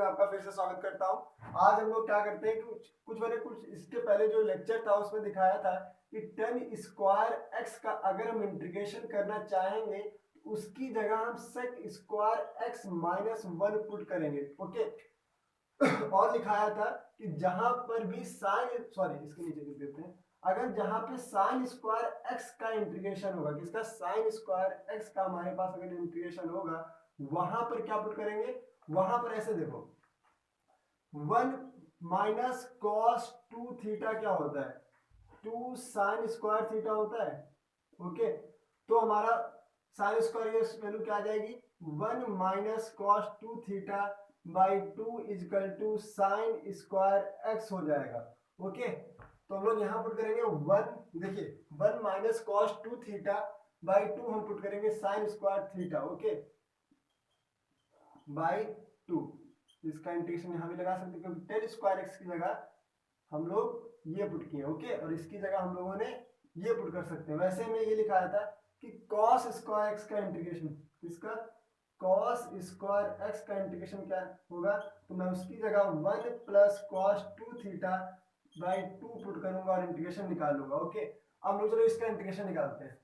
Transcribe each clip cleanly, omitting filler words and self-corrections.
आपका फिर से स्वागत करता हूँ। आज हम लोग क्या करते हैं कि कुछ इसके पहले जो लेक्चर था उसमें दिखाया था कि टेन स्क्वायर एक्स का अगर हम इंटीग्रेशन करना चाहेंगे तो उसकी जगह हम sec square x minus one put करेंगे। ओके। और लिखाया था कि जहां पर भी साइन इसके नीचे लिख देते हैं, अगर जहां पे साइन स्क्वायर एक्स का इंटीग्रेशन होगा, किसका साइन स्क्वायर एक्स का हमारे पास अगर इंटीग्रेशन होगा, वहां पर क्या पुट करेंगे, वहां पर ऐसे देखो, one minus cos two theta क्या होता है, टू साइन स्क्वायर थीटा होता है। ओके, तो हमारा साइन स्क्वायर की वैल्यू क्या आ जाएगी, one minus cos two theta by two equal to sine square x हो जाएगा। ओके, तो हम लोग यहाँ पुट करेंगे वन, देखिए one minus cos two theta by to हम पुट करेंगे sine square theta. Okay, by two, इसका इंटीग्रेशन यहाँ भी लगा सकते हैं क्योंकि टेन स्क्वायर एक्स की जगह हम लोग ये पुट किए। ओके, और इसकी जगह हम लोगों ने ये पुट कर सकते हैं। वैसे में ये लिखाया था कि कॉस स्क्वायर एक्स का इंटीग्रेशन, इसका कॉस स्क्वायर एक्स का इंटीग्रेशन क्या होगा, तो मैं उसकी जगह one plus cos two theta by two put करूंगा और इंटीग्रेशन निकालूंगा। ओके, अब हम लोग चलो इसका इंटीग्रेशन निकालते हैं।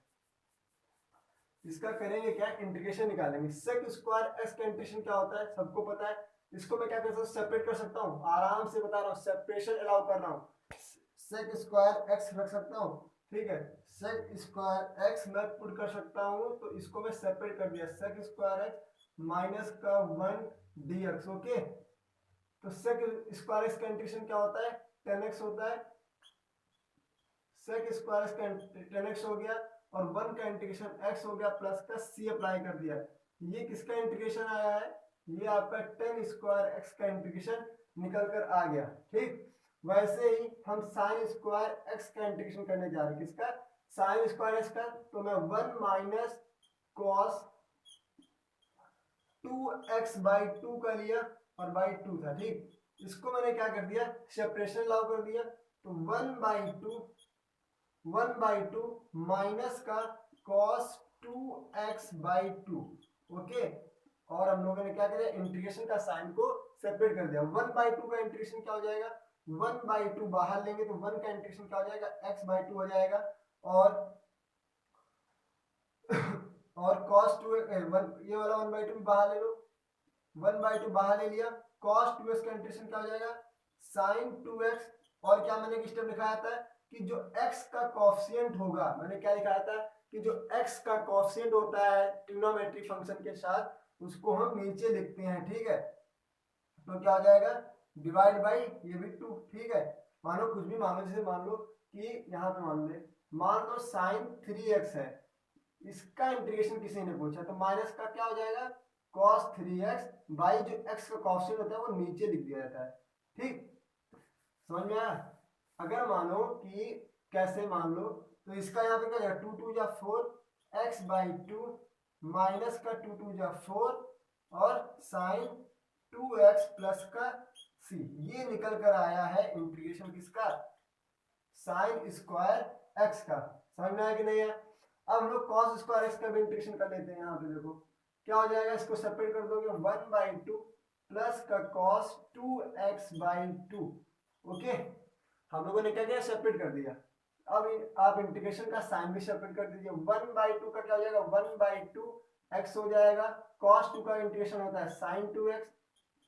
इसका करेंगे क्या, इंटीग्रेशन निकालेंगे। सेक स्क्वायर एक्स का इंटीग्रेशन क्या होता है सबको पता है। इसको मैं क्या कर सकता हूँ, सेपरेट कर सकता हूँ, आराम से बता रहा हूँ, सेपरेशन अलाउ कर रहा हूँ। सेक स्क्वायर एक्स रख सकता हूँ, ठीक है, सेक स्क्वायर एक्स मैं पुट कर सकता हूँ, तो इसको मैं सेपरेट कर दिया, सेक स्क्वायर एक्स माइनस का वन डी एक्स। ओके, तो सेक स्क्वायर एक्स का इंटीग्रेशन क्या होता है, टेन एक्स होता है। सेक स्क्वायर एक्स का टेन एक्स हो गया और वन का इंटीग्रेशन एक्स हो गया, प्लस का सी अप्लाई कर दिया। ये किसका इंटीग्रेशन आया है, ये आपका टेन स्क्वायर एक्स का इंटीग्रेशन निकल कर आ गया। ठीक, वैसे ही हम साइन स्क्वायर एक्स का इंटीग्रेशन करने जा रहे हैं, किसका, साइन स्क्वायर एक्स का, तो मैं one minus cos two x by to का लिया और बाई टू था। ठीक, इसको मैंने क्या कर दिया, सेपरेशन लाओ कर दिया, तो one by two, one by two minus का cos two x by two. Okay, और हम लोगों ने क्या किया, इंटीग्रेशन का साइन को सेपरेट कर दिया। वन बाई टू का इंटीग्रेशन क्या हो जाएगा, वन बाई टू बाहर लेंगे तो वन का इंटीग्रेशन क्या हो जाएगा, एक्स बाई टू हो जाएगा। और और cos टू ये वाला वन बाई टू बाहर ले लो, वन बाई टू बाहर ले लिया, cos टू एक्स का इंटीग्रेशन क्या हो जाएगा, साइन टू एक्स। और क्या मैंने एक स्टेप लिखाया था कि जो x का कोफिशिएंट होगा, मैंने क्या लिखाया था कि जो x का कोफिशिएंट होता है ट्रिग्नोमेट्रिक फंक्शन के साथ, उसको हम नीचे लिखते हैं। ठीक है, तो क्या हो जाएगा, डिवाइड बाई ये भी टू। ठीक है, मानो कुछ भी मान लो, जैसे मान लो कि यहाँ पे मान लो साइन थ्री एक्स है, इसका इंटीग्रेशन किसी ने पूछा, तो माइनस का क्या हो जाएगा, cos 3x बाई जो x का कोफिशिएंट होता है वो नीचे लिख दिया जाता है। ठीक, समझ में आया। अगर मानो कि कैसे मान लो, तो इसका यहाँ पे क्या जाएगा, टू टू जा four x by two minus का टू टू जा फोर और साइन टू एक्स प्लस का सी, ये निकल कर आया है इंटीग्रेशन किसका, साइन स्क्वायर एक्स का। समझ में आया कि नहीं है। अब हम लोग कॉस स्क्वायर एक्स का भी इंटीग्रेशन कर लेते हैं। यहाँ पे देखो क्या हो जाएगा, इसको सेपरेट कर दोगे, वन बाई टू प्लस का cos two x by two. Okay, हम लोगों ने क्या किया, सेपरेट कर दिया। अब आप इंटीग्रेशन का साइन भी सेपरेट कर दीजिए, वन बाई टू का क्या हो जाएगा, वन बाई टू एक्स हो जाएगा, कॉस टू का इंटीग्रेशन होता है साइन टू एक्स,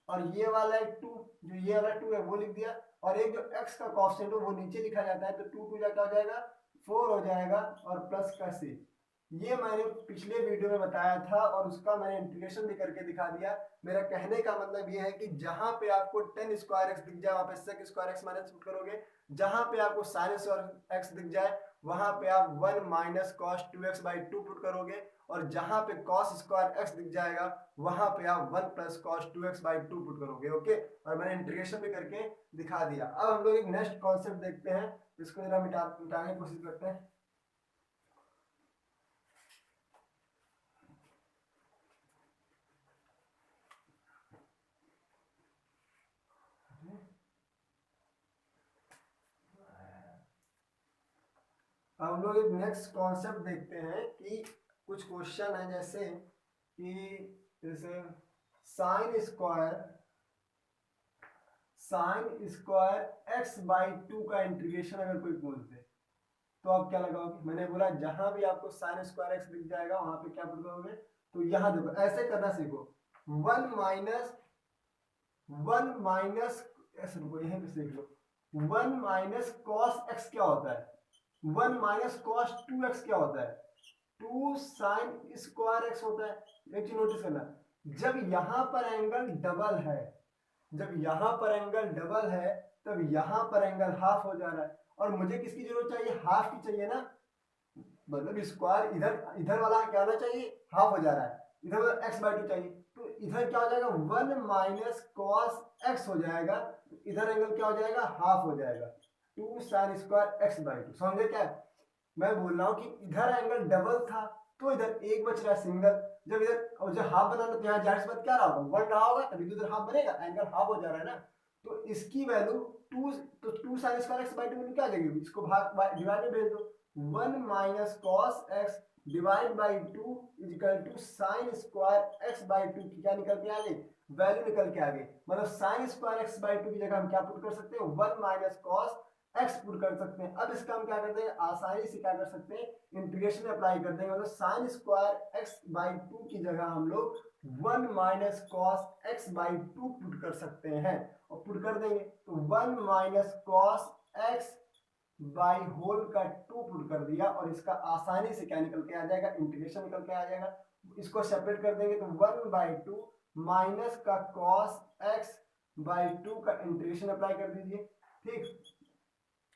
और ये वाला एक टू, जो ये वाला टू है वो लिख दिया, और एक जो x का कॉन्स्टेंट है वो नीचे लिखा जाता है, तो टू टू क्या हो जाएगा, फोर हो जाएगा, और प्लस का सी। ये मैंने पिछले वीडियो में बताया था और उसका मैंने इंटीग्रेशन भी करके दिखा दिया। मेरा कहने का मतलब ये है कि जहां पे आपको टेन स्क्वायर एक्स दिख जाए वहां पे sec square x minus put करोगे, जहां पे आपको साइन स्क्वायर एक्स दिख जाए वहां पे आप one minus cos two x by two put करोगे, और जहां पे कॉस स्क्वायर एक्स दिख जाएगा वहां पे आप one plus cos two x by two put करोगे। ओके, और मैंने इंटीग्रेशन भी करके दिखा दिया। अब हम लोग एक नेक्स्ट कॉन्सेप्ट देखते हैं, इसको जरा मिटाने की कोशिश करते हैं। अब हम लोग एक नेक्स्ट कॉन्सेप्ट देखते हैं कि कुछ क्वेश्चन है जैसे कि, जैसे sine square sine square x by to का इंटीग्रेशन अगर कोई पूछ दे तो आप क्या लगाओगे? मैंने बोला जहां भी आपको साइन स्क्वायर एक्स दिख जाएगा वहां पे क्या पुट करोगे? तो यहां देखो ऐसे करना सीखो। वन माइनस ऐसे रुको यहीं पे सीख लो। वन माइनस कॉस एक्स क्या होता है? One minus cos two x क्या होता है? टू साइन स्क्वायर एक्स होता है। एक चीज नोटिस करना, जब यहां पर एंगल डबल है, जब यहां पर एंगल डबल है तब यहां पर एंगल हाफ हो जा रहा है, और मुझे किसकी जरूरत चाहिए? हाफ की चाहिए ना, मतलब स्क्वायर इधर इधर वाला क्या होना चाहिए? हाफ हो जा रहा है, इधर वाला एक्स बाई टू चाहिए, तो इधर क्या हो जाएगा? वन माइनस कॉस एक्स हो जाएगा, इधर एंगल क्या हो जाएगा? हाफ हो जाएगा, two sine square x by two. समझे क्या? मैं बोल रहा हूँ कि इधर एंगल डबल था तो इधर एक बच रहा है सिंगल, जब इधर और जब हाफ बनाना तो यहाँ जाहिर सी बात क्या रहा होगा? वन रहा होगा, तभी तो इधर हाफ बनेगा, एंगल हाफ हो जा रहा है ना। तो इसकी वैल्यू टू, तो two sine square x by two value क्या आ जाएगी? इसको भाग डिवाइड में भेज दो। One minus cos x divide by two equal to sine square x by two की क्या निकल के आ गई? वैल्यू निकल के आ गई। मतलब sine square x by two की जगह हम क्या पुट कर सकते हैं? One minus cos x put कर सकते हैं। अब इसका हम क्या करते हैं? आसानी से क्या कर सकते हैं? इंटीग्रेशन अप्लाई कर देंगे, मतलब sine square x by two की जगह हम लोग one minus cos x by two put कर सकते हैं, और पुट कर देंगे तो one minus cos x by whole का टू पुट कर दिया, और इसका आसानी से क्या निकल के आ जाएगा? इंटीग्रेशन निकल के आ जाएगा। इसको सेपरेट कर देंगे तो वन बाई टू माइनस का कॉस एक्स बाई टू का इंटीग्रेशन अप्लाई कर दीजिए। ठीक,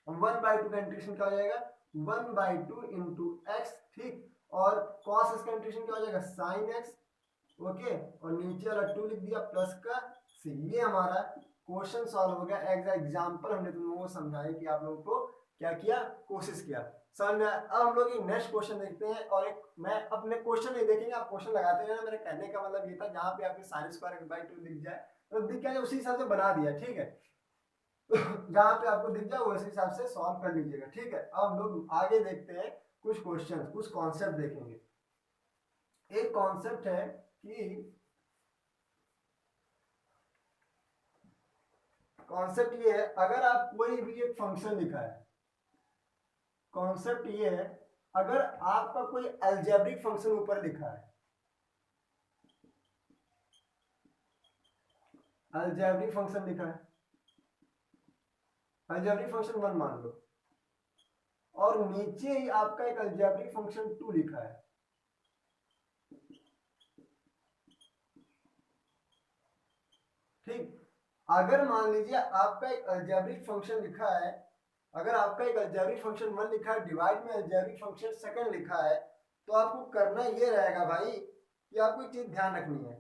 वन बाई टू का इंटीग्रेशन क्या हो जाएगा? One by two into x. ठीक, और कॉस एक्स का इंटीग्रेशन क्या हो जाएगा? Sine x. ओके, और नीचे वाला टू लिख दिया प्लस का सी। ये हमारा क्वेश्चन सॉल्व हो गया। एज एग्जाम्पल हमने तुम लोगों को समझाया कि आप लोगों को क्या किया, कोशिश किया समझ में। अब हम लोग एक नेक्स्ट क्वेश्चन देखते हैं, और एक मैं अपने क्वेश्चन नहीं देखेंगे, आप क्वेश्चन लगाते हैं ना। मेरे कहने का मतलब ये था जहां पे आपके sign square x by to दिख जाए तो दिख गया, उसी हिसाब से बना दिया। ठीक है, जहां पे आपको दिख जाए उसी हिसाब से सॉल्व कर लीजिएगा। ठीक है, अब हम लोग आगे देखते हैं कुछ क्वेश्चन, कुछ कॉन्सेप्ट देखेंगे। एक कॉन्सेप्ट है कि कॉन्सेप्ट ये है, अगर आप कोई भी एक फंक्शन लिखा है, कॉन्सेप्ट ये है अगर आपका कोई अलजेब्रिक फंक्शन ऊपर लिखा है, अलजेब्रिक फंक्शन लिखा है, अलजेब्रिक फंक्शन वन मान लो, और नीचे ही आपका एक अलजेब्रिक फंक्शन टू लिखा है। ठीक, अगर मान लीजिए आपका एक अलजेब्रिक फंक्शन लिखा है, अगर आपका एक अलजेब्रिक फंक्शन वन लिखा है, डिवाइड में अलजेब्रिक फंक्शन सेकंड लिखा है, तो आपको करना ये रहेगा भाई कि आपको एक चीज ध्यान रखनी है।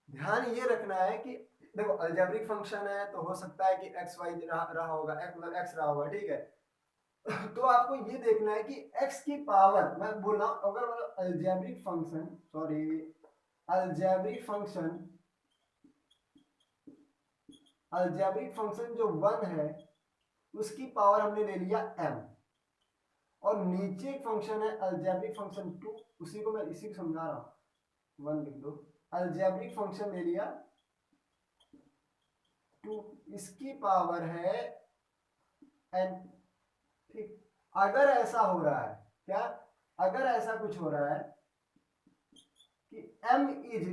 ध्यान ये रखना है कि देखो अलजेब्रिक फंक्शन है तो हो सकता है कि एक्स वाई रहा होगा, एक्स मतलब एक्स रहा होगा। ठीक है, तो आपको ये देखना है कि x की पावर, मैं बोल रहा हूं अगर मतलब algebraic function, sorry algebraic function, algebraic function जो वन है उसकी पावर हमने ले लिया m, और नीचे एक फंक्शन है अलजेब्रिक फंक्शन टू, उसी को मैं इसी को समझा रहा हूं, वन लिख दो, अलजेब्रिक फंक्शन ले लिया टू, इसकी पावर है n। ठीक, अगर ऐसा हो रहा है, क्या अगर ऐसा कुछ हो रहा है कि m इज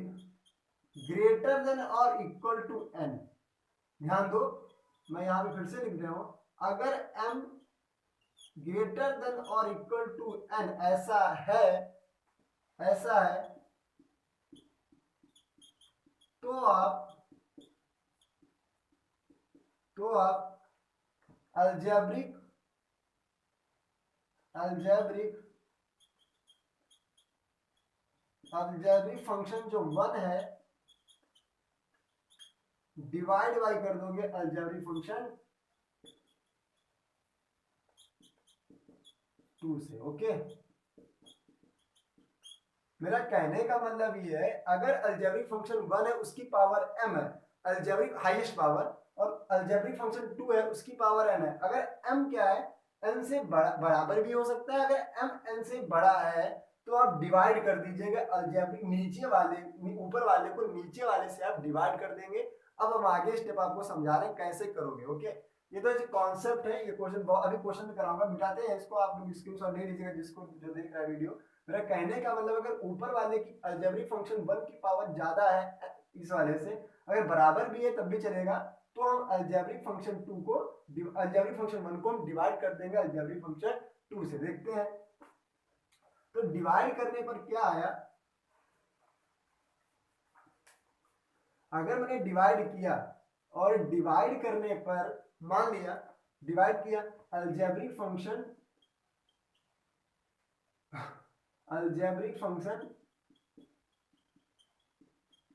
ग्रेटर देन और इक्वल टू n, ध्यान दो मैं यहां पे फिर से लिख रहा हूं, अगर m ग्रेटर देन और इक्वल टू n ऐसा है, ऐसा है, तो आप अलजेब्रिक अलजेब्रिक अलजेब्रिक फंक्शन जो वन है डिवाइड बाई कर दोगे अलजेब्रिक फंक्शन टू से। ओके, मेरा कहने का मतलब ये है अगर अलजेब्रिक फंक्शन वन है उसकी पावर m है, अलजेब्रिक हाईएस्ट पावर, और अलजेब्रिक फंक्शन टू है उसकी पावर n है, अगर m क्या है n से बराबर भी हो सकता है, अगर m n से बड़ा है तो आप डिवाइड कर दीजिएगा अलजेब्रिक, नीचे वाले ऊपर वाले को नीचे वाले से आप डिवाइड कर देंगे, अब हम आगे स्टेप आपको समझा रहे हैं कैसे करोगे। ओके, ये तो कॉन्सेप्ट है, ये क्वेश्चन अभी क्वेश्चन में कराऊंगा, मिटाते हैं इसको, आप लोग स्क्रीनशॉट ले लीजिएगा जिसको जो देख रहा है वीडियो। मेरा कहने का मतलब अगर ऊपर वाले की अलजेब्रिक फंक्शन 1 की पावर ज्यादा है इस वाले से, अगर बराबर भी है तब भी चलेगा, तो हम अलजेब्रिक फंक्शन 2 को अलजेब्रिक फंक्शन 1 को हम डिवाइड कर देंगे अलजेब्रिक फंक्शन 2 से। देखते हैं, तो डिवाइड करने पर क्या आया, अगर मैंने डिवाइड किया और डिवाइड करने पर मान लिया डिवाइड किया अलजेब्रिक फंक्शन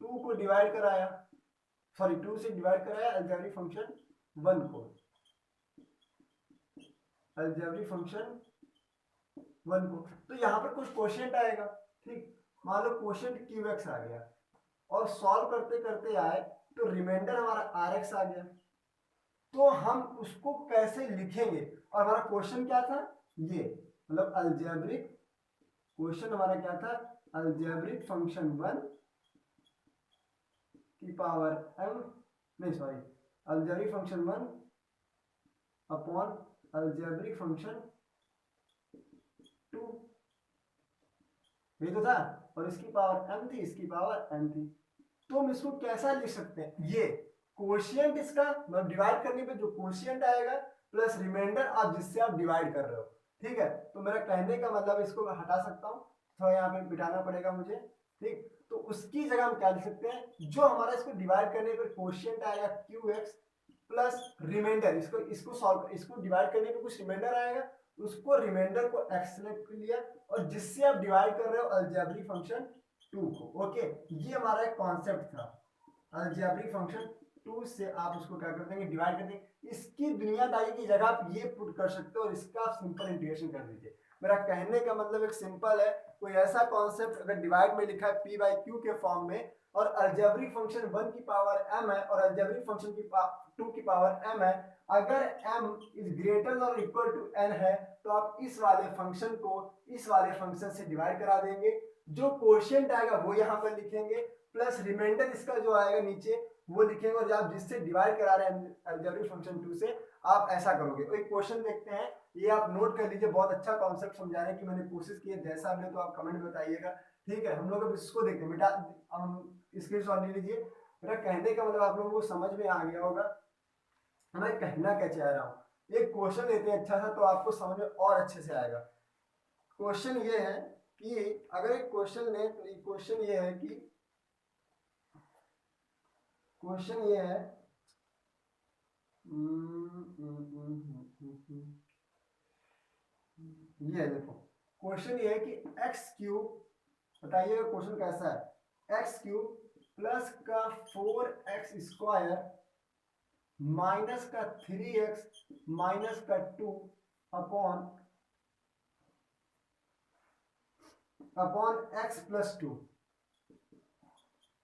2 को डिवाइड कराया, सॉरी 2 से डिवाइड कराया अलजेब्रिक फंक्शन 1 को, अलजेब्रिक फंक्शन 1 को, तो यहां पर कुछ क्वेश्चन आएगा। ठीक, मान लो क्वेश्चन क्यूएक्स आ गया और सॉल्व करते करते आए तो रिमाइंडर हमारा आर एक्स आ गया, तो हम उसको कैसे लिखेंगे, और हमारा क्वेश्चन क्या था, ये मतलब अलजेब्रिक क्वेश्चन हमारा क्या था, अलजेब्रिक फंक्शन 1 की पावर m, नहीं sorry, algebraic function 1 upon algebraic function 2, ये तो था, और इसकी पावर m थी, इसकी पावर n थी। तो हम इसको कैसा लिख सकते हैं, ये कोशिएंट इसका मतलब डिवाइड करने पे जो कोशिएंट आएगा प्लस रिमाइंडर आप जिससे आप डिवाइड कर रहे हो। ठीक है, तो मेरा कहने का मतलब इसको मैं हटा सकता हूँ, थोड़ा यहाँ पे मिटाना पड़ेगा मुझे। ठीक, तो उसकी जगह हम क्या लिख सकते हैं, जो हमारा इसको डिवाइड करने पर कोशिएंट आएगा क्यूएक्स प्लस रिमाइंडर, इसको सॉल्व, इसको डिवाइड करने पे कुछ रिमाइंडर आएगा, उसको रिमाइंडर को एक्स सेलेक्ट लिया और जिससे आप डिवाइड कर रहे हो अलजेब्रिक फंक्शन 2 को। ओके, ये हमारा एक कॉन्सेप्ट था, अलजेब्रिक फंक्शन 2 से आप उसको क्या कर देंगे, डिवाइड कर देंगे। इसकी दुनियादारी की जगह आप ये पुट कर सकते हो और इसका आप सिंपल इंटीग्रेशन कर दीजिए। मेरा कहने का मतलब एक सिंपल है, कोई ऐसा कॉन्सेप्ट अगर डिवाइड में लिखा है p बाई क्यू के फॉर्म में और अलजेब्रिक फंक्शन 1 की पावर m है और अलजेब्रिक फंक्शन की 2 की पावर m है, अगर m इज ग्रेटर और इक्वल टू n है तो आप इस वाले फंक्शन को इस वाले फंक्शन से डिवाइड करा देंगे, जो कोशिएंट आएगा वो यहाँ पर लिखेंगे प्लस रिमाइंडर इसका जो आएगा नीचे वो लिखेंगे, और आप जिससे डिवाइड करा रहे हैं अलजेब्रिक फंक्शन 2 से आप ऐसा करोगे। तो एक क्वेश्चन देखते हैं, ये आप नोट कर लीजिए, बहुत अच्छा कॉन्सेप्ट समझाने की मैंने कोशिश की है, जैसा हमने तो आप कमेंट में बताइएगा। ठीक है, हम लोग अब इसको देखते हैं, बेटा हम स्क्रीनशॉट ले लीजिए। मेरा कहने का मतलब आप लोगों को समझ में आ गया होगा मैं कहना क्या चाह रहा हूँ। एक क्वेश्चन लेते हैं अच्छा सा, तो आपको समझ में और अच्छे से आएगा। क्वेश्चन ये है कि अगर एक क्वेश्चन लें तो क्वेश्चन ये है कि क्वेश्चन ये है ये देखो, क्वेश्चन ये है कि एक्स क्यूब, बताइएगा क्वेश्चन कैसा है, एक्स क्यूब प्लस का 4x स्क्वायर माइनस का 3x माइनस का 2 अपॉन x प्लस 2,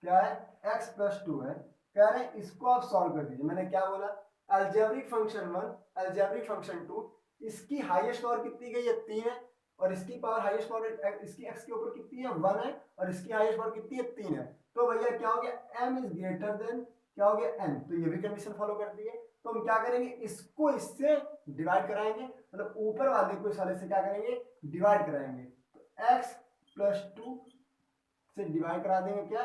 क्या है, x प्लस 2 है, कह रहे हैं इसको आप सॉल्व कर दीजिए। मैंने क्या बोला, अलजेब्रिक फंक्शन 1 अलजेब्रिक फंक्शन 2, इसकी हाईएस्ट पावर कितनी गई है 3 है, और इसकी पावर हाईएस्ट पावर इसकी x के ऊपर कितनी है 1 है, और इसकी हाईएस्ट पावर कितनी है 3 है, तो भैया क्या हो गया m इज ग्रेटर देन क्या हो गया n, तो ये भी कंडीशन फॉलो कर दी है। तो हम क्या करेंगे, इसको इससे डिवाइड कराएंगे, मतलब ऊपर वाले को इस वाले से क्या करेंगे, डिवाइड कराएंगे, तो x प्लस 2 से डिवाइड करा देंगे क्या,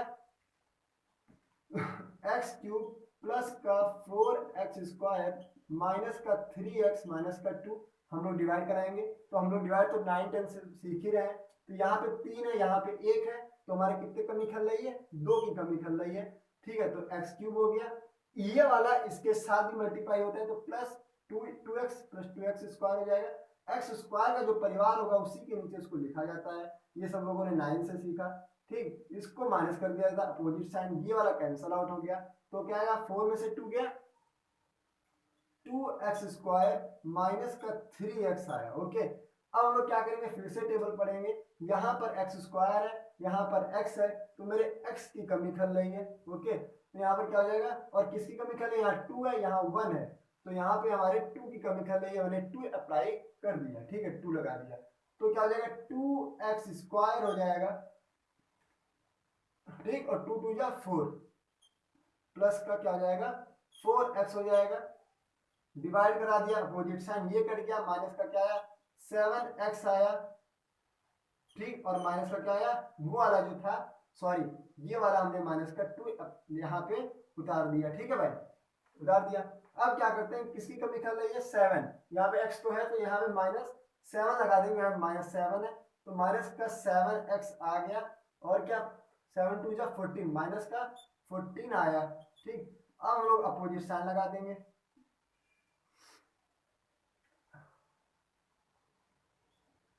एक्स क्यूब प्लस का 4x स्क्वायर माइनस का 3x माइनस का 2 हम लोग डिवाइड कराएंगे, तो हम लोग डिवाइड तो 9 10 से सीख ही रहे हैं, तो यहाँ पे 3 है यहाँ पे 1 है, तो हमारे कितने कमी खल रही है, 2 की कमी खल रही है। ठीक है, तो एक्स क्यूब हो गया, ये वाला इसके साथ भी मल्टीप्लाई होता है तो plus 2x plus 2x square हो जाएगा। एक्स स्क्वायर का जो परिवार होगा उसी के नीचे उसको लिखा जाता है, ये सब लोगों ने 9 से सीखा। ठीक, इसको माइनस कर दिया था, अपोजिट साइन, ये वाला कैंसिल आउट हो गया, तो क्या आएगा 4 में से 2 गया, 2x स्क्वायर माइनस का 3x आया। ओके, अब हम लोग क्या करेंगे, फिर से टेबल पढ़ेंगे, यहाँ पर x स्क्वायर है यहाँ पर x है, तो मेरे x की कमी खल रही है। ओके, तो यहाँ पर क्या हो जाएगा, और किसकी कमी खल रही है, यहाँ 2 है यहाँ 1 है, तो यहाँ पे हमारे 2 की कमी खल रही है, मैंने 2 अप्लाई कर दिया। ठीक है, 2 लगा दिया, तो क्या हो जाएगा 2x स्क्वायर हो जाएगा। ठीक, और 2 2 जा 4, प्लस का क्या हो जाएगा 4x हो जाएगा, डिवाइड करा दिया, अपोजिट साइन ये कट गया, माइनस का क्या आया 7x आया, ठीक, और माइनस का क्या आया वो वाला जो था, सॉरी ये वाला हमने माइनस का 2 यहाँ पे उतार दिया, ठीक है भाई, उतार दिया। अब क्या करते हैं, किसकी कमी निकल रही है 7, यहाँ पे x तो है तो यहाँ पे -7 लगा देंगे, यहाँ -7 है तो माइनस का 7x आ गया, और क्या 7 2 जा 14, माइनस का 14 आया, ठीक। अब हम लोग अपोजिट साइन लगा देंगे,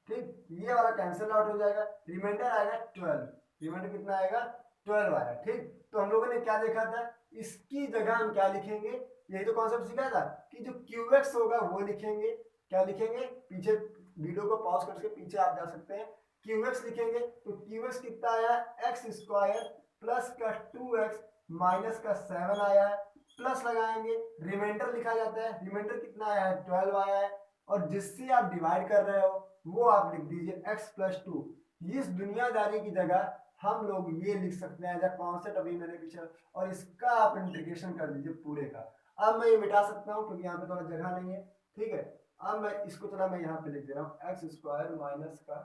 ठीक, ये वाला कैंसिल आउट हो जाएगा, रिमाइंडर आएगा 12, रिमाइंडर कितना आएगा 12 आएगा, ठीक। तो हम लोगों ने क्या देखा था, इसकी जगह हम क्या लिखेंगे, यही तो कॉन्सेप्ट सीखा था कि जो QX होगा वो लिखेंगे, क्या लिखेंगे, पीछे वीडियो को पॉज करके पीछे आप जा सकते हैं, QX लिखेंगे, तो QX कितना आया x स्क्वायर प्लस का 2x माइनस का 7 आया है, प्लस लगाएंगे, रिमाइंडर लिखा जाता है, रिमाइंडर कितना आया है 12 आया है, और जिससे आप डिवाइड कर रहे हो वो आप लिख दीजिए x प्लस 2। इस दुनियादारी की जगह हम लोग ये लिख सकते हैं एज कॉन्सेप्ट, अभी मैंने पीछे, और इसका आप इंटीग्रेशन कर दीजिए पूरे का। अब मैं ये मिटा सकता हूँ क्योंकि यहाँ पे थोड़ा जगह नहीं है, ठीक है। अब मैं इसको चला मैं यहाँ पे लिख दे रहा हूँ एक्स स्क्वायर माइनस का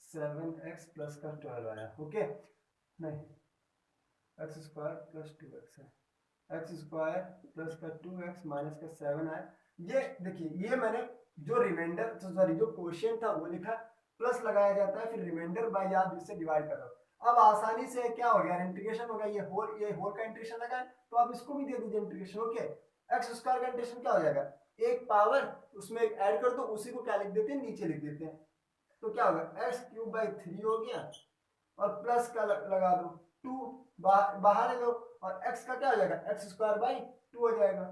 7x प्लस का 12 आया, ओके, नहीं एक्स स्क्वायर प्लस 2x है, एक्स स्क्वायर प्लस का 2x माइनस का 7 आया। ये देखिए ये मैंने जो रिमाइंडर सॉरी जो क्वेश्चन था वो लिखा, प्लस लगाया जाता है, फिर रिमाइंडर बाय आप जिससे डिवाइड कर रहे हो। अब आसानी से क्या हो गया, इंटीग्रेशन हो गया, ये होल का इंटीग्रेशन लगा है तो आप इसको भी दे दीजिए इंटीग्रेशन, ओके। एक्स स्क्वायर का इंटीग्रेशन क्या हो जाएगा, एक पावर उसमें ऐड कर दो, उसी को क्या लिख देते हैं नीचे लिख देते हैं, तो क्या होगा एक्स क्यूब बाई 3 हो गया, और प्लस का लगा दो 2 बाहर ले लो, और x का क्या हो जाएगा एक्स स्क्वायर बाई 2 हो जाएगा,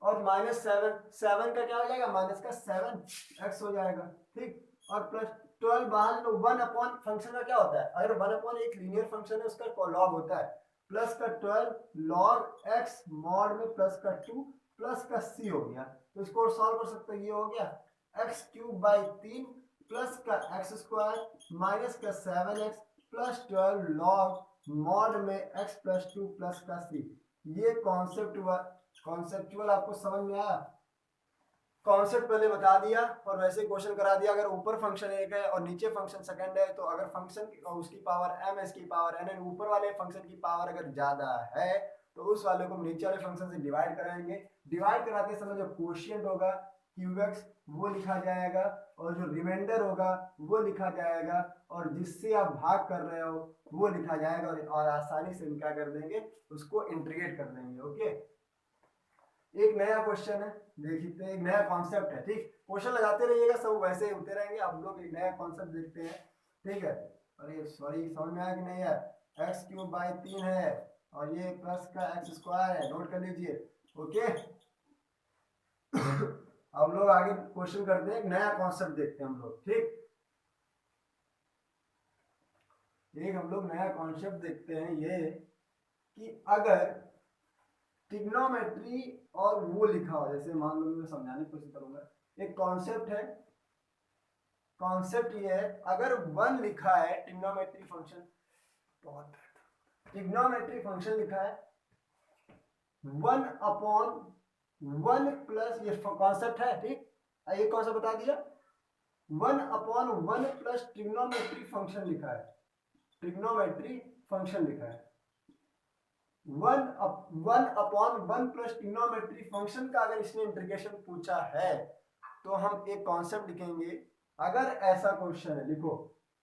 और -7 का क्या हो जाएगा माइनस का 7x हो जाएगा, ठीक, और प्लस 12 बाहर लो, 1 अपॉन फंक्शन का क्या होता है, अगर 1 अपॉन एक लीनियर फंक्शन है उसका लॉग होता है, प्लस का 12 लॉग x मॉड में प्लस का 2 प्लस का c हो गया, तो इसको सॉल्व कर सकते हैं, ये हो गया x क्यूब बाई 3 प्लस का x स्क्वायर माइनस का 7x प्लस 12 लॉग मॉड में x प्लस 2 प्लस का c। ये कॉन्सेप्ट हुआ, कॉन्सेप्चुअल आपको समझ में आया, कॉन्सेप्ट पहले बता दिया और वैसे क्वेश्चन करा दिया। अगर ऊपर फंक्शन एक है और नीचे फंक्शन सेकंड है, तो अगर फंक्शन उसकी पावर m है, इसकी पावर n है, ऊपर वाले फंक्शन की पावर अगर ज्यादा है तो उस वाले को नीचे वाले फंक्शन से डिवाइड कराएंगे, डिवाइड कराते समय जो क्वोशिएंट होगा QX वो लिखा जाएगा, और जो रिमाइंडर होगा वो लिखा जाएगा, और जिससे आप भाग कर रहे हो वो लिखा जाएगा, और आसानी से क्या कर देंगे उसको इंटीग्रेट कर देंगे, ओके। एक नया क्वेश्चन है, देखते एक नया कॉन्सेप्ट है, ठीक, क्वेश्चन लगाते रहिएगा, सब वैसे ही होते रहेंगे, आप लोग एक नया कॉन्सेप्ट देखते हैं, ठीक है। अरे सॉरी समझ में आया कि नहीं यार, एक्स क्यूब बाई 3 है और ये प्लस का एक्स स्क्वायर है, नोट कर लीजिए, ओके। अब लोग आगे क्वेश्चन करते हैं, एक नया कॉन्सेप्ट देखते हैं हम लोग, ठीक, एक हम लोग नया कॉन्सेप्ट देखते हैं, ये कि अगर ट्रिग्नोमेट्री और वो लिखा हो, जैसे मान लो मैं समझाने की कोशिश करूंगा, एक कॉन्सेप्ट है, कॉन्सेप्ट ये है अगर 1 लिखा है ट्रिग्नोमेट्री फंक्शन, बहुत ट्रिग्नोमेट्री फंक्शन लिखा है 1 अपॉन 1 प्लस, ये कॉन्सेप्ट है, ठीक, ये कौन सा बता दिया 1 अपॉन 1 प्लस ट्रिग्नोमेट्री फंक्शन लिखा है, ट्रिग्नोमेट्री फंक्शन लिखा है 1 अपॉन 1 प्लस ट्रिग्नोमेट्री फंक्शन का अगर इसने इंटीग्रेशन पूछा है तो हम एक कॉन्सेप्ट लिखेंगे, अगर ऐसा क्वेश्चन है, लिखो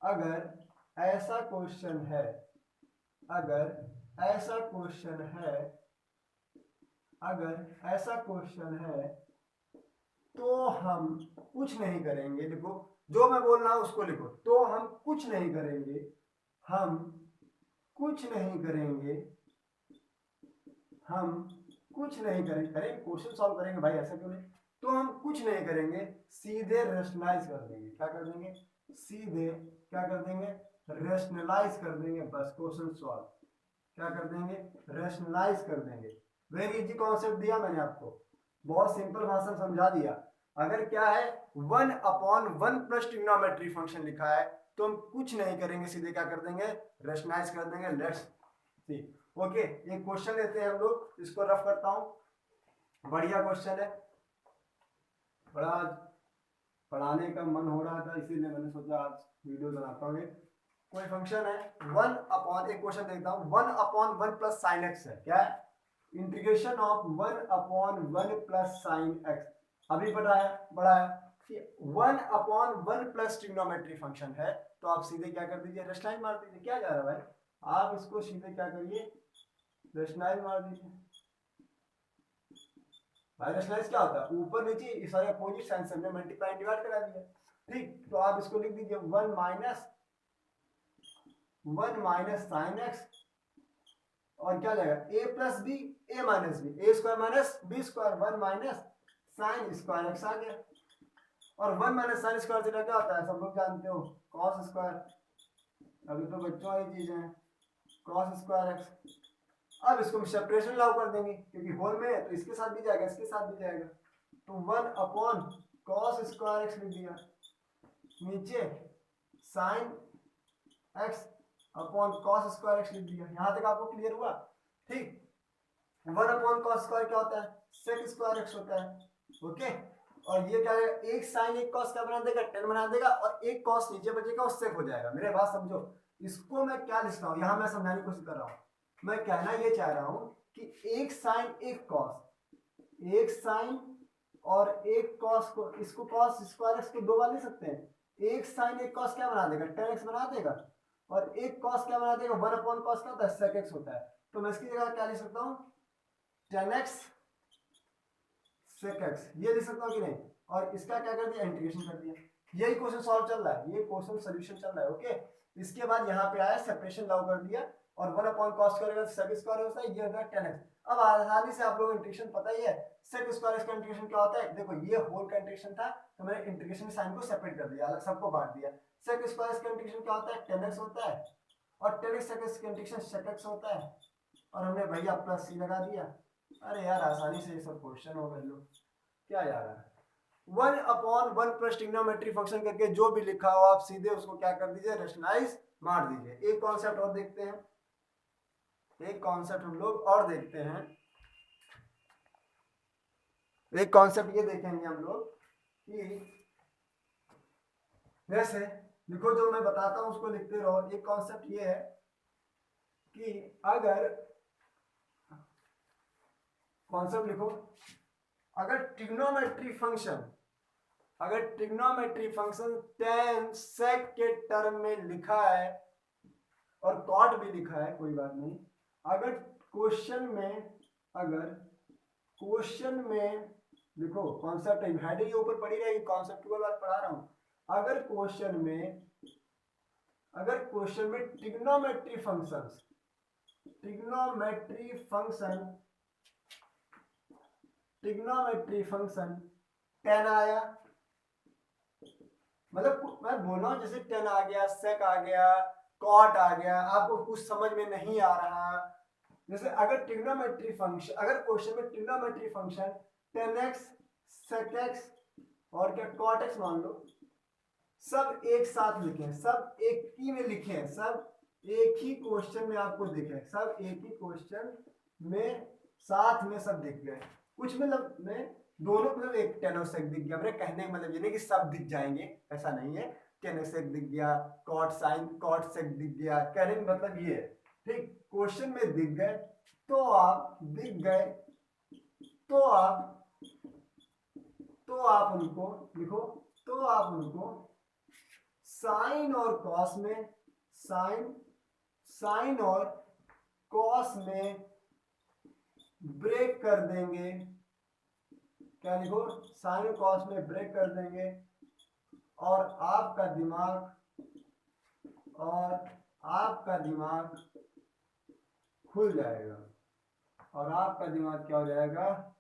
अगर ऐसा क्वेश्चन है, अगर ऐसा क्वेश्चन है, अगर ऐसा क्वेश्चन है तो हम कुछ नहीं करेंगे, लिखो जो मैं बोल रहा हूं उसको लिखो, तो हम कुछ नहीं करेंगे, हम कुछ नहीं करेंगे, हम कुछ नहीं करेंगे, करेंगे क्वेश्चन सॉल्व करेंगे भाई, ऐसा क्यों नहीं, तो हम कुछ नहीं करेंगे, सीधे रेशनलाइज कर देंगे, क्या कर देंगे, सीधे क्या कर देंगे, रेशनलाइज कर देंगे, बस क्वेश्चन सॉल्व, क्या कर देंगे, रेशनलाइज कर देंगे। वेरी इजी कॉन्सेप्ट दिया मैंने आपको, बहुत सिंपल भाषा में समझा दिया। अगर क्या है 1 अपॉन 1 प्लस ट्रिग्नोमेट्री फंक्शन लिखा है तो हम कुछ नहीं करेंगे, सीधे क्या कर देंगे, रेशनलाइज कर देंगे। लेट्स सी, ओके, एक क्वेश्चन लेते हैं हम लोग, इसको रफ करता हूं। बढ़िया क्वेश्चन है, बड़ा पढ़ाने का मन हो रहा था इसीलिए मैंने सोचा आज वीडियो बनाता हूँ। कोई फंक्शन है 1/, एक क्वेश्चन देखता हूँ, 1/1 प्लस साइन एक्स है, क्या है? Integration of 1/1 plus sine x, अभी बढ़ाया कि 1/1 प्लस ट्रिग्नोमेट्री फंक्शन है, तो आप सीधे क्या कर दीजिए, रेशनलाइज मार दीजिए। क्या जा रहा है भाई, आप इसको सीधे क्या करिए, रेशनलाइज मार दीजिए। भाई रेशनलाइज क्या होता है, ऊपर नीचे इस सारे अपोजिट साइन से हमने मल्टीप्लाई डिवाइड करा दिया। ठीक, तो आप इसको लिख दीजिए 1 माइनस साइन एक्स, और क्या जाएगा a plus B, a minus B, A square minus B square, 1 minus sine square x आ गया। और 1 माइनस साइन स्क्वायर थीटा क्या होता है, सब लोग जानते हो, कॉस स्क्वायर, अभी तो बच्चों वाली चीजें हैं, कॉस स्क्वायर एक्स। अब इसको हम सेपरेशन लागू कर देंगे क्योंकि होल में है, तो इसके साथ भी जाएगा, इसके साथ भी जाएगा, तो 1 अपॉन कॉस स्क्वायर एक्स लिख दिया, नीचे sine x upon cos square x लिख दिया। यहां तक आपको क्लियर हुआ? ठीक, 1 अपॉन कॉस स्क्वायर क्या होता है, सेक स्क्वायर एक्स होता है। ओके, और ये क्या है, एक साइन एक कॉस क्या बना देगा, 10 बना देगा, और एक कॉस नीचे बचेगा और सेक हो जाएगा। मेरे बात समझो, इसको मैं क्या लिख रहा हूं, यहां मैं समझाने की कोशिश कर रहा हूं। मैं कहना ये चाह रहा हूं कि एक साइन एक कॉस, एक साइन और एक कॉस को, इसको कॉस स्क्वायर एक्स को दो बार लिख सकते हैं। एक साइन एक कॉस क्या बना देगा, 10x बना देगा, और एक कॉस क्या बना देगा, 1 अपॉन कॉस क्या होता है, सेक एक्स होता है। तो मैं इसकी जगह क्या लिख सकता हूं, 10x सेक एक्स, ये लिख सकता हूं कि नहीं, और इसका क्या कर दिया, इंटीग्रेशन कर दिया। यही क्वेश्चन सॉल्व चल रहा है, ये क्वेश्चन सोल्यूशन चल रहा है। ओके, इसके बाद यहाँ पे आया सेपरेशन लागू कर दिया, और 1 अपॉन कॉस करेगा सेक स्क्वायर होता है, ये होगा 10x। अब आसानी से आप लोग इंटीग्रेशन पता ही है, सेक स्क्वायर का इंटीग्रेशन क्या होता है, देखो ये होल का इंटीग्रेशन था, तो मैंने इंटीग्रेशन साइन को सेपरेट कर दिया, अलग सबको बांट दिया। सेक स्क्वायर का इंटीग्रेशन क्या होता है, 10x होता है, और 10x सेक का इंटीग्रेशन सेक x होता है, और हमने भैया प्लस सी लगा दिया। अरे यार आसानी से ये सब क्वेश्चन हो गए लोग, क्या जा रहा है। 1/1 प्लस ट्रिग्नोमेट्री फंक्शन करके जो भी लिखा हो आप सीधे उसको क्या कर दीजिए, रेशनलाइज मार दीजिए। एक कॉन्सेप्ट और देखते हैं, एक कॉन्सेप्ट हम लोग और देखते हैं, एक कॉन्सेप्ट ये देखेंगे हम लोग कि जैसे लिखो, जो मैं बताता हूं उसको लिखते रहो। एक कॉन्सेप्ट ये है कि अगर, कॉन्सेप्ट लिखो, अगर ट्रिग्नोमेट्री फंक्शन, अगर ट्रिग्नोमेट्री फंक्शन tan sec के टर्म में लिखा है और कॉट भी लिखा है, कोई बात नहीं, अगर क्वेश्चन में, अगर क्वेश्चन में लिखो, कॉन्सेप्ट हेडिंग के ऊपर पड़ी रहेगी, कॉन्सेप्टुअल बात पढ़ा रहा हूं। अगर क्वेश्चन में, अगर क्वेश्चन में trigonometry functions, trigonometry function, trigonometry function tan आया, मतलब मैं बोल रहा हूं जैसे tan आ गया, sec आ गया, cot आ गया, आपको कुछ समझ में नहीं आ रहा, जैसे अगर ट्रिग्नोमेट्री फंक्शन, अगर क्वेश्चन में trigonometry function tan x sec x और क्या cot x मान लो, सब एक साथ लिखे, सब एक ही में लिखे, सब एक ही क्वेश्चन में आपको दिखे, सब एक ही क्वेश्चन में साथ में सब दिख गए, कुछ मतलब में दोनों, मतलब एक tan और sec दिख गया। मेरे कहने का मतलब ये नहीं कि सब दिख जाएंगे, ऐसा नहीं है, tan sec दिख गया, cot sec दिख गया, कहने का मतलब ये है। ठीक, क्वेश्चन में दिख गए तो आप, दिख गए तो आप उनको लिखो, तो आप उनको साइन और कॉस में, साइन और कॉस में ब्रेक कर देंगे। क्या लिखो, साइन और कॉस में ब्रेक कर देंगे, और आपका दिमाग खुल जाएगा, और आपका दिमाग क्या हो जाएगा,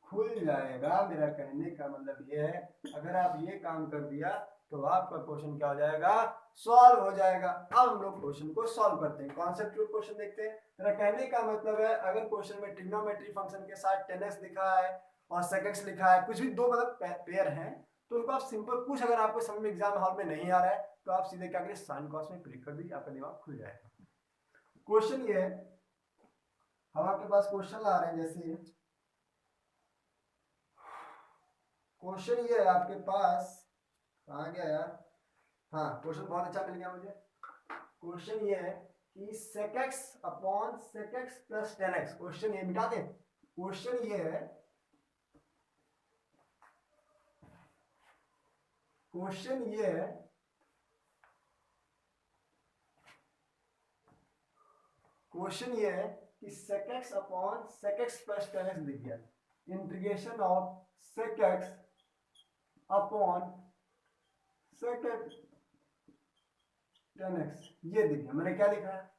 खुल जाएगा। मेरा कहने का मतलब ये है, अगर आप ये काम कर दिया तो आपका क्वेश्चन क्या हो जाएगा, सॉल्व हो जाएगा। अब हम लोग क्वेश्चन को सॉल्व करते हैं, कॉन्सेप्चुअल क्वेश्चन देखते हैं। मेरा कहने का मतलब है, अगर क्वेश्चन में ट्रिग्नोमेट्री फंक्शन के साथ tan x लिखा है और sec x लिखा है, कुछ भी दो मतलब पेयर हैं, तो उनको आप सिंपल, कुछ अगर आपको समझ में एग्जाम हॉल में नहीं आ रहा है तो आप सीधे क्या करिए, साइन कॉस में ब्रेक कर दीजिए, आपका दिमाग खुल जाएगा। क्वेश्चन ये है हम आपके पास क्वेश्चन ला रहे हैं। जैसे क्वेश्चन ये है आपके पास, कहाँ गया यार, हाँ क्वेश्चन बहुत अच्छा मिल गया मुझे। क्वेश्चन ये है कि sec x upon sec x plus ten x, question ये मिटा दें। क्वेश्चन ये है, क्वेश्चन ये है, क्वेश्चन ये है कि sec x upon sec x plus ten x दिख गया। Integration of sec x upon sec x ten x, ये दिख गया। मैंने क्या लिखा है,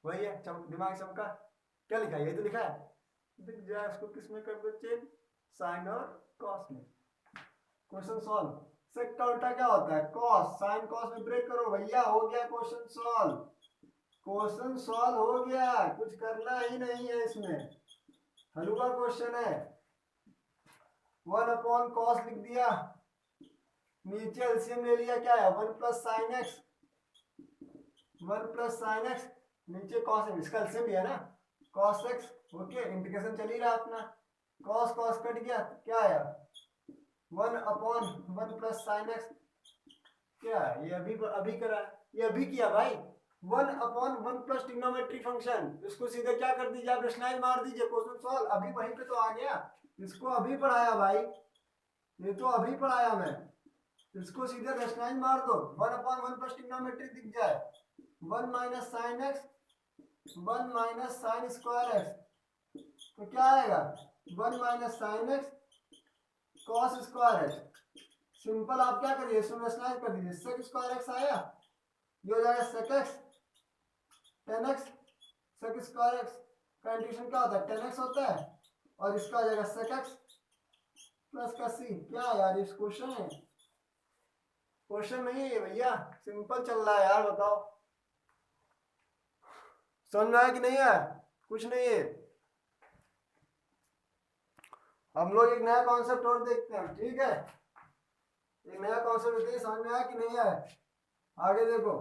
वही है, दिमाग चमका, क्या लिखा है, ये तो लिखा है, दिख जाए उसको किस में कर दो चेंज, साइन और कॉस में। Question solve. सेक का उल्टा क्या होता है, कॉस, साइन कॉस में ब्रेक करो भैया, हो गया क्वेश्चन सॉल्व। क्वेश्चन सॉल्व हो गया, कुछ करना ही नहीं है इसमें, हलवा क्वेश्चन है। वन अपॉन कॉस लिख दिया, नीचे एलसीएम ले लिया, क्या है one plus sine x, one plus sine x, नीचे कॉस एक्स, इसका एलसीएम भी है ना, कॉस एक्स। ओके, इंटीग्रेशन चल ही रहा अपना, कॉस कॉस कट गया, क्या आया one upon one plus sine x, क्या है ये अभी अभी करा, ये अभी किया भाई, one upon one plus trigonometry function, इसको सीधे क्या कर दीजिए आप, रेशनाइज मार दीजिए, क्वेश्चन सॉल्व। अभी वहीं पे तो आ गया, इसको अभी पढ़ाया भाई, ये तो अभी पढ़ाया मैं, इसको सीधे रेशनाइज मार दो, one upon one plus trigonometry दिख जाए, one minus sine x, one minus sine square x, तो क्या आएगा one minus sine x cos square x. Simple, आप क्या करिए, इसमें रेशनाइज कर दीजिए, सेक स्क्वायर एक्स आया, ये हो जाएगा sec x tan x, sec square x का इंटीग्रेशन क्या होता है, टेन एक्स होता है, और इसका आ जाएगा सेक एक्स प्लस का सी। क्या यार इस क्वेश्चन है, क्वेश्चन नहीं है भैया, सिंपल चल रहा है यार, बताओ समझ में आया कि नहीं आया, कुछ नहीं है। हम लोग एक नया कॉन्सेप्ट और देखते हैं, ठीक है, एक नया कॉन्सेप्ट देखते हैं, समझ में आया कि नहीं आया, आगे देखो।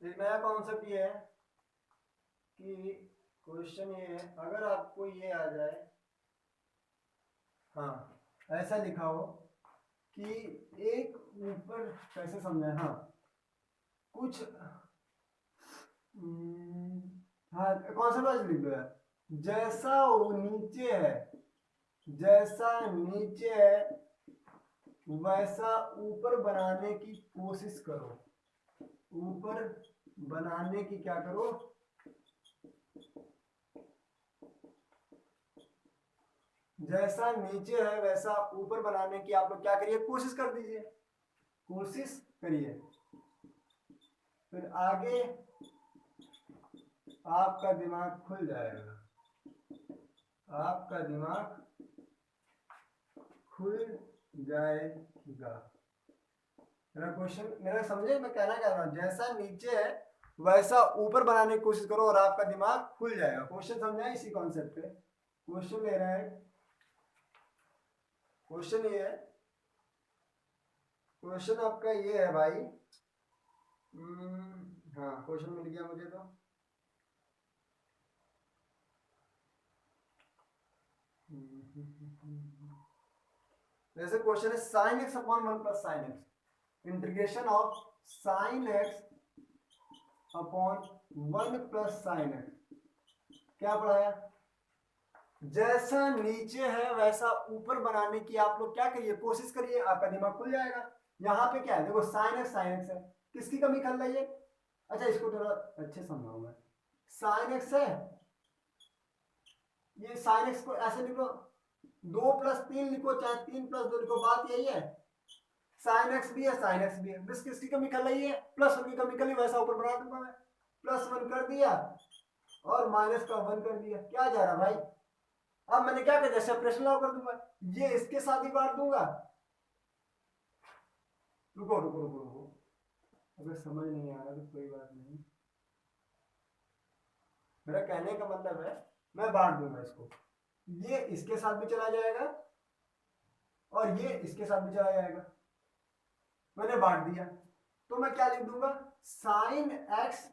एक नया कॉन्सेप्ट ये है कि क्वेश्चन ये है, अगर आपको ये आ जाए, हाँ ऐसा लिखा हो कि एक ऊपर, कैसे समझे, हाँ कुछ हाँ कॉन्सेप्ट वाइज लिख दो यार, जैसा वो नीचे है, जैसा नीचे है वैसा ऊपर बनाने की कोशिश करो, ऊपर बनाने की क्या करो, जैसा नीचे है वैसा ऊपर बनाने की आप लोग क्या करिए, कोशिश कर दीजिए, कोशिश करिए, फिर आगे आपका दिमाग खुल जाएगा, आपका दिमाग खुल जाएगा। मेरा क्वेश्चन, मेरा समझे मैं कहना क्या रहा हूँ, जैसा नीचे है वैसा ऊपर बनाने की कोशिश करो और आपका दिमाग खुल जाएगा। क्वेश्चन समझा इसी कॉन्सेप्ट पे, क्वेश्चन ले रहा है, क्वेश्चन ये है, क्वेश्चन आपका ये है भाई, हाँ क्वेश्चन मिल गया मुझे तो, जैसे क्वेश्चन है sine x upon one plus sine x, integration of sine x upon one plus sine x, क्या पढ़ाया, जैसा नीचे है वैसा ऊपर बनाने की आप लोग क्या करिए, कोशिश करिए, आपका दिमाग खुल जाएगा। यहाँ पे क्या है, देखो साइन एक्स है, किसकी कमी कर रही है, अच्छा इसको थोड़ा अच्छे समझाऊं मैं, साइन एक्स है, ये साइन एक्स को ऐसे लिखो, दो प्लस तीन लिखो चाहे तीन प्लस दो लिखो, बात यही है, साइन एक्स भी है साइन एक्स भी है, बस किसकी कमी कर रही है, प्लस वन की कमी कर ली, वैसा ऊपर बना दूंगा मैं, प्लस वन कर दिया और माइनस का वन कर दिया, क्या जा रहा भाई, अब मैंने क्या कर दिया, सेपरेशन लॉ कर दूंगा, ये इसके साथ ही बांट दूंगा, रुको रुको रुको रुको, अगर समझ नहीं आ रहा तो कोई बात नहीं, मेरा कहने का मतलब है मैं बांट दूंगा इसको, ये इसके साथ भी चला जाएगा और ये इसके साथ भी चला जाएगा। मैंने बांट दिया तो मैं क्या लिख दूंगा, साइन एक्स,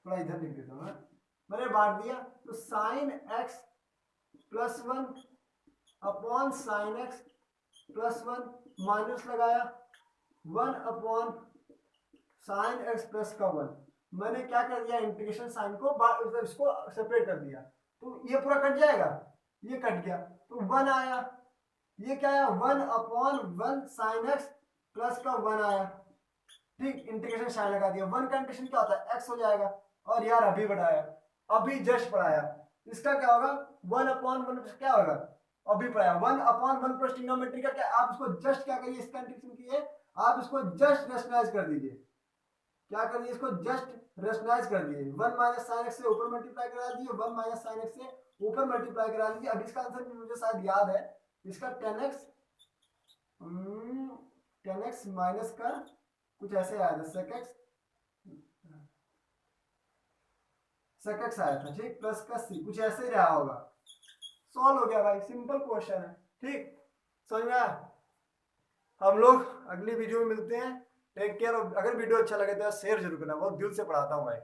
थोड़ा इधर लिख देता हूँ मैं। मैंने बांट दिया तो sine x plus one upon sine x plus one, minus लगाया one upon sine x plus का वन। मैंने क्या कर दिया, इंटीग्रेशन साइन को इसको सेपरेट कर दिया तो ये पूरा कट जाएगा, ये कट गया तो वन आया। ये क्या आया, one upon one sine x plus का वन आया। ठीक, इंटीग्रेशन साइन लगा दिया। वन का इंटीग्रेशन क्या होता है, एक्स हो जाएगा। और यार अभी बढ़ाया, अभी जस्ट बढ़ाया, इसका क्या होगा, वन अपॉन वन क्या होगा, अभी पढ़ाया one upon one plus trigonometry का क्या, आप इसको जस्ट क्या करिए, इसका इंटीग्रेशन कीजिए, आप इसको जस्ट रेशनलाइज कर दीजिए। क्या कर दिए, इसको जस्ट रेशनलाइज कर दिए। वन माइनस साइन एक्स से ऊपर मल्टीप्लाई करा दीजिए, वन माइनस साइन एक्स से ऊपर मल्टीप्लाई करा दीजिए। अब इसका आंसर मुझे शायद याद है, इसका टेन एक्स माइनस का कुछ ऐसे आया था, सेक एक्स आया था, ठीक, प्लस का सी, कुछ ऐसे ही रहा होगा। सॉल्व हो गया भाई, सिंपल क्वेश्चन है। ठीक, समझ में आया। हम लोग अगली वीडियो में मिलते हैं। Take care. अगर वीडियो अच्छा लगे तो शेयर जरूर करना, बहुत दिल से पढ़ाता हूँ भाई।